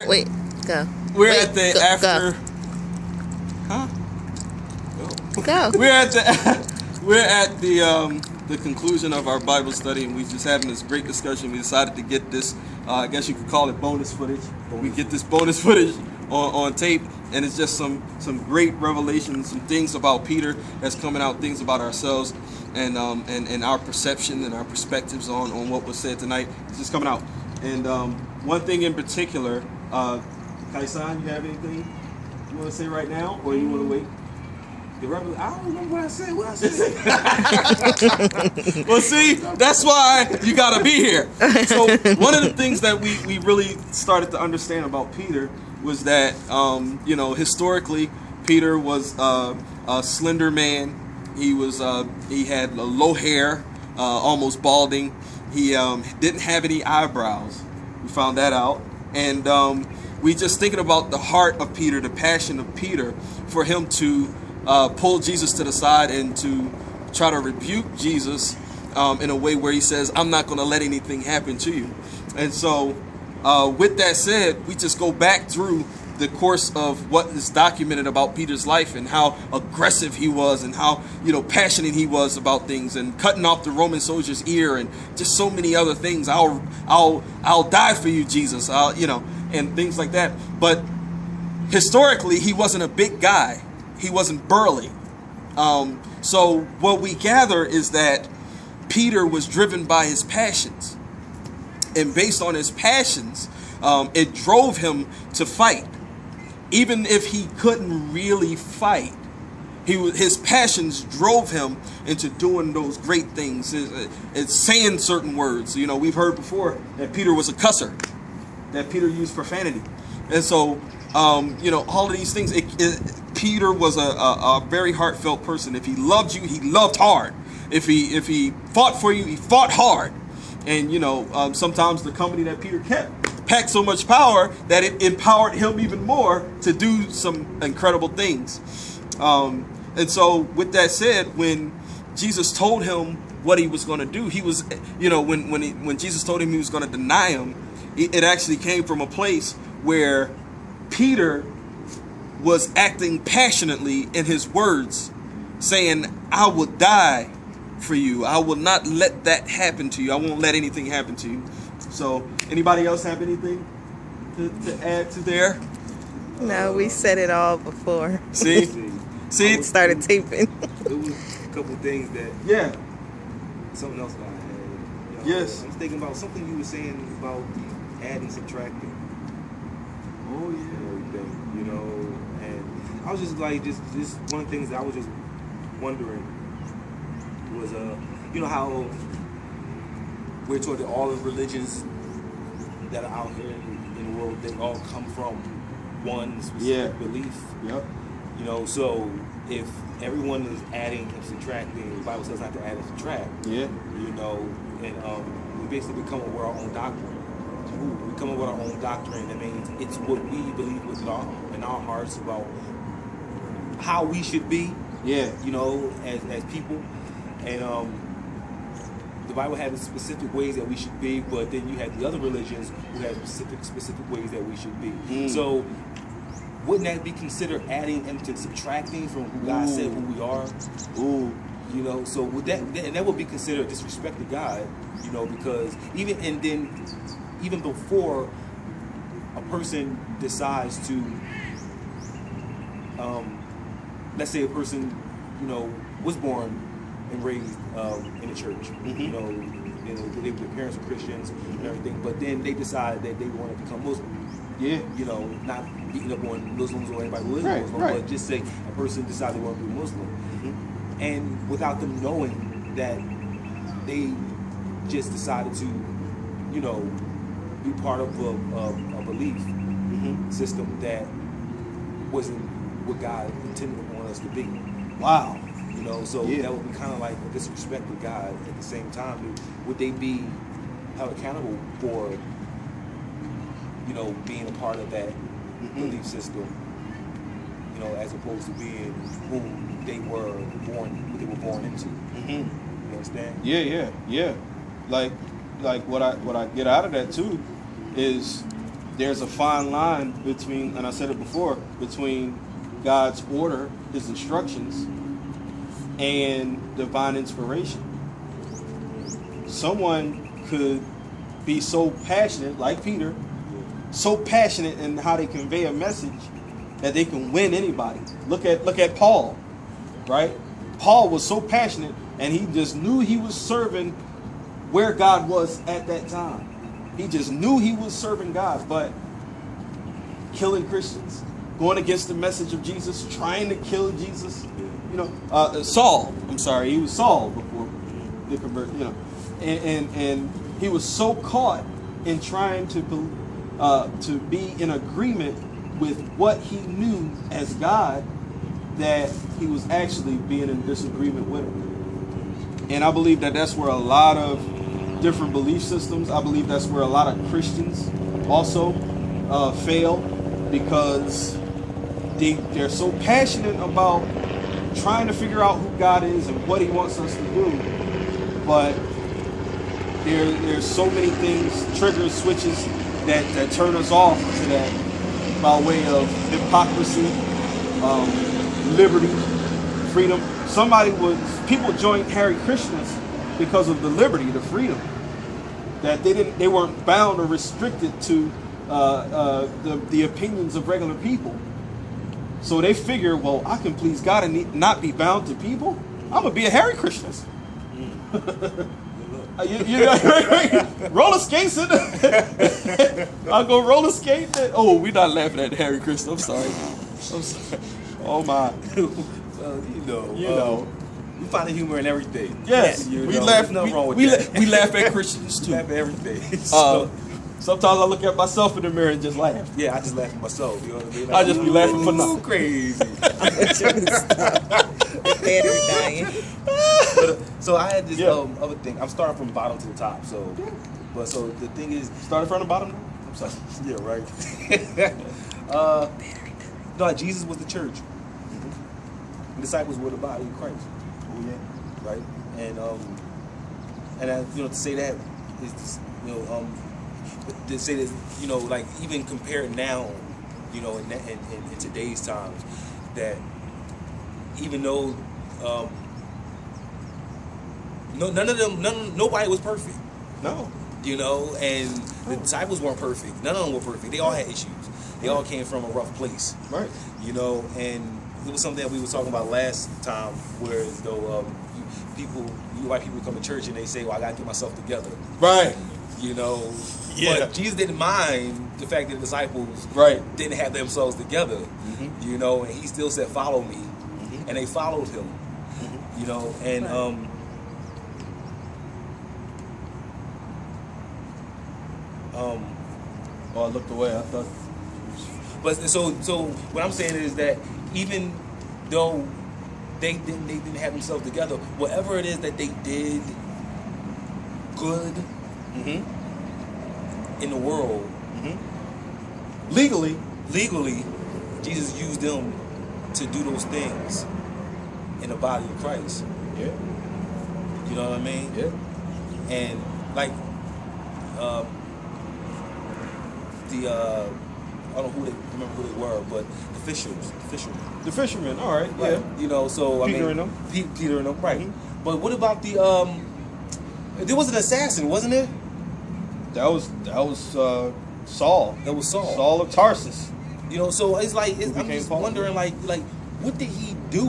Wait, go. We're Wait, at the go, after. Go. Huh? Go. We're at the conclusion of our Bible study, and we're just having this great discussion. We decided to get this, I guess you could call it bonus footage. We get this bonus footage on tape, and it's just some great revelations, some things about Peter that's coming out, things about ourselves, and our perception and our perspectives on what was said tonight. It's just coming out. And one thing in particular, Kaisan, you have anything you want to say right now, or you want to wait? I don't remember what I said. Well, see, that's why you got to be here. So one of the things that we really started to understand about Peter was that, historically, Peter was a slender man. He had low hair, almost balding. He didn't have any eyebrows. We found that out. And we just thinking about the heart of Peter, the passion of Peter, for him to pull Jesus to the side and to try to rebuke Jesus in a way where he says, I'm not going to let anything happen to you. And so with that said, we just go back through the course of what is documented about Peter's life and how aggressive he was and how passionate he was about things and cutting off the Roman soldier's ear and just so many other things. I'll die for you, Jesus, and things like that. But historically, he wasn't a big guy. He wasn't burly. So what we gather is that Peter was driven by his passions. And based on his passions, it drove him to fight. Even if he couldn't really fight, his passions drove him into doing those great things. It's saying certain words. We've heard before that Peter was a cusser, that Peter used profanity. And so, all of these things, Peter was a very heartfelt person. If he loved you, he loved hard. If he fought for you, he fought hard. And sometimes the company that Peter kept packed so much power that it empowered him even more to do some incredible things. And so with that said, when Jesus told him what he was going to do, he was, when Jesus told him he was going to deny him, it actually came from a place where Peter was acting passionately in his words, saying, I will die for you. I will not let that happen to you. I won't let anything happen to you. So, anybody else have anything to add to there? No, we said it all before. See? Started taping. There was a couple of things that... Yeah. Something else that I had. Yes. I was thinking about something you were saying about adding, subtracting. Oh, yeah. And I was just like, just one of the things that I was just wondering was, how we're taught that all of the religions that are out here in the world, they all come from one specific belief. Yep. So if everyone is adding and subtracting, the Bible says not to add and subtract. Yeah. And we basically come up with our own doctrine. We come up with our own doctrine. I mean, it's what we believe in our hearts about how we should be. Yeah. As people. And the Bible has specific ways that we should be, but then you have the other religions who have specific ways that we should be. So wouldn't that be considered adding and subtracting from who God said who we are? So would that would be considered disrespect to God, because even before a person decides to, let's say a person, was born and raised in the church, their parents were Christians and everything, but then they decide that they want to become Muslim. Yeah. Not beating up on Muslims or anybody who is Muslim, but just say a person decided they want to be Muslim, and without them knowing that they just decided to, be part of a belief system that wasn't what God intended on us to be. Wow. So that would be kind of like a disrespect to God. At the same time, would they be held accountable for, being a part of that belief system, as opposed to being whom they were born into? You understand? Yeah. Like what I get out of that too is there's a fine line between, and I said it before, between God's order, his instructions, and divine inspiration. Someone could be so passionate, like Peter, so passionate in how they convey a message that they can win anybody. Look at Paul, right? Paul was so passionate, and he just knew he was serving where God was at that time. He just knew he was serving God, but killing Christians, going against the message of Jesus, trying to kill Jesus. You know, Saul. I'm sorry, he was Saul before the convert. You know, and he was so caught in trying to be in agreement with what he knew as God that he was actually being in disagreement with him. And I believe that that's where a lot of different belief systems, I believe that's where a lot of Christians also fail, because they're so passionate about trying to figure out who God is and what he wants us to do, but there's so many things, triggers, switches that turn us off to that, by way of hypocrisy, liberty, freedom. People joined Hare Krishnas because of the liberty, the freedom, that they weren't bound or restricted to the opinions of regular people. So they figure, well, I can please God and not be bound to people. I'm gonna be a Hare Krishnas. Roller skates. I'll go roller skate. Oh, we're not laughing at Hare Krishna. I'm sorry. Oh my. Well, you know. We find the humor in everything. Yes, we laugh. There's nothing wrong with that. We laugh at Christians too. We laugh at everything. Sometimes I look at myself in the mirror and just laugh. Yeah, I just laugh at myself. You know what I mean? I just be laughing for nothing. Crazy. Battery dying. So I had this other thing. I'm starting from bottom to the top. So the thing is, Started from the bottom. I'm sorry. Yeah, right. No, Jesus was the church. The disciples were the body of Christ. Oh yeah. Right? And I, to say that is just, to say that, like even compared now, in today's times, that even though nobody was perfect. No. And the disciples weren't perfect. None of them were perfect. They all had issues. They all came from a rough place. Right. And it was something that we were talking about last time, where though white people come to church and they say, well, I gotta get myself together. Right. Yeah. But Jesus didn't mind the fact that the disciples didn't have themselves together. Mm-hmm. And he still said, follow me. Mm-hmm. And they followed him. Mm-hmm. And I looked away. I thought. But so what I'm saying is that even though they didn't have themselves together, whatever it is that they did good in the world, Legally, Jesus used them to do those things in the body of Christ. yeah. You know what I mean? Yeah. And like I don't remember who they were, but the fishermen. The fishermen, all right, Right. yeah. So Peter and them. Peter and them, right? But what about the there was an assassin, wasn't it? That was Saul. That was Saul. Saul of Tarsus. So it's like I'm became just Paul. wondering, like what did he do